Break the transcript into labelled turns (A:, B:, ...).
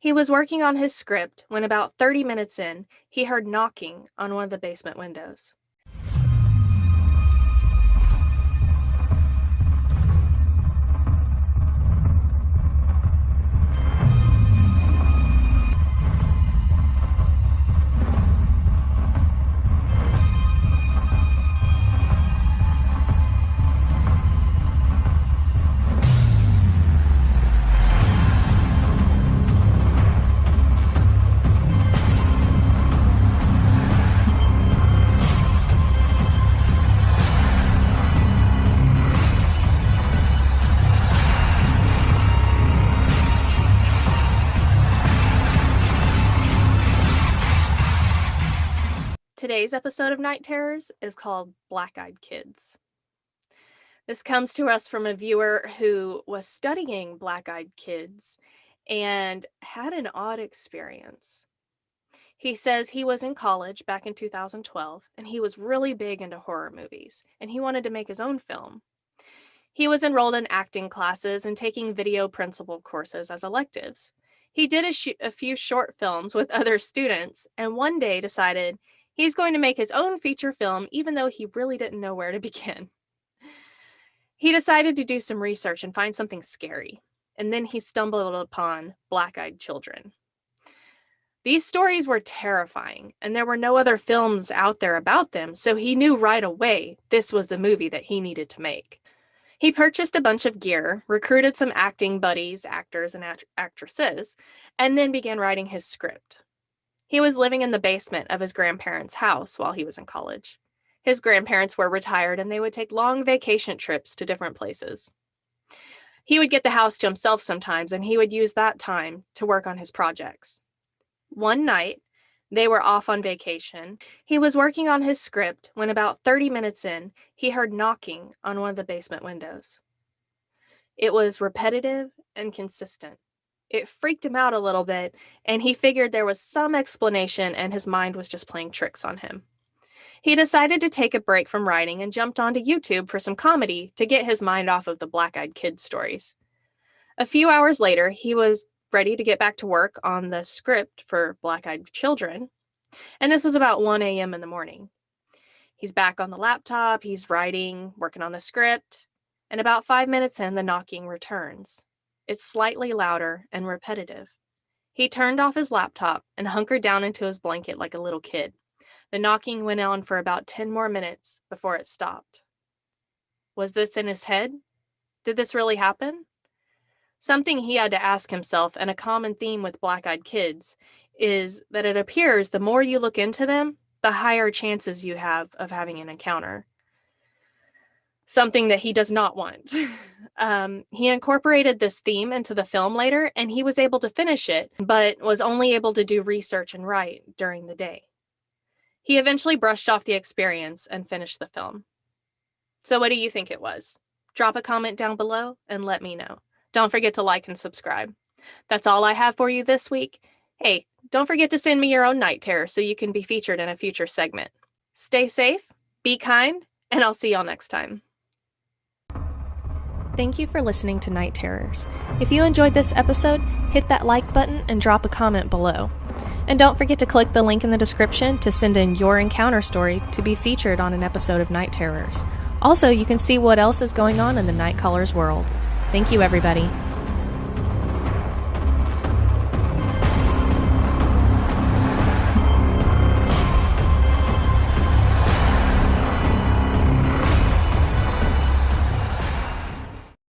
A: He was working on his script when about 30 minutes in, he heard knocking on one of the basement windows. Today's episode of Nite Terrors is called Black-Eyed Kids. This comes to us from a viewer who was studying black-eyed kids and had an odd experience. He says he was in college back in 2012 and he was really big into horror movies and he wanted to make his own film. He was enrolled in acting classes and taking video principal courses as electives. He did a few short films with other students and one day decided he's going to make his own feature film, even though he really didn't know where to begin. He decided to do some research and find something scary, and then he stumbled upon black-eyed children. These stories were terrifying, and there were no other films out there about them, so he knew right away this was the movie that he needed to make. He purchased a bunch of gear, recruited some acting buddies, actors, and actresses, and then began writing his script. He was living in the basement of his grandparents' house while he was in college. His grandparents were retired and they would take long vacation trips to different places. He would get the house to himself sometimes and he would use that time to work on his projects. One night, they were off on vacation. He was working on his script when about 30 minutes in, he heard knocking on one of the basement windows. It was repetitive and consistent. It freaked him out a little bit, and he figured there was some explanation and his mind was just playing tricks on him. He decided to take a break from writing and jumped onto YouTube for some comedy to get his mind off of the black-eyed kid stories. A few hours later, he was ready to get back to work on the script for Black-Eyed Children, and this was about 1 a.m. in the morning. He's back on the laptop, he's writing, working on the script, and about 5 minutes in, the knocking returns. It's slightly louder and repetitive. He turned off his laptop and hunkered down into his blanket like a little kid. The knocking went on for about 10 more minutes before it stopped. Was this in his head? Did this really happen? Something he had to ask himself, and a common theme with black-eyed kids, is that it appears the more you look into them, the higher chances you have of having an encounter. Something that he does not want. He incorporated this theme into the film later, and he was able to finish it, but was only able to do research and write during the day. He eventually brushed off the experience and finished the film. So what do you think it was? Drop a comment down below and let me know. Don't forget to like and subscribe. That's all I have for you this week. Hey, don't forget to send me your own night terror so you can be featured in a future segment. Stay safe, be kind, and I'll see y'all next time. Thank you for listening to Nite Terrors. If you enjoyed this episode, hit that like button and drop a comment below. And don't forget to click the link in the description to send in your encounter story to be featured on an episode of Nite Terrors. Also, you can see what else is going on in the Night Callers world. Thank you, everybody.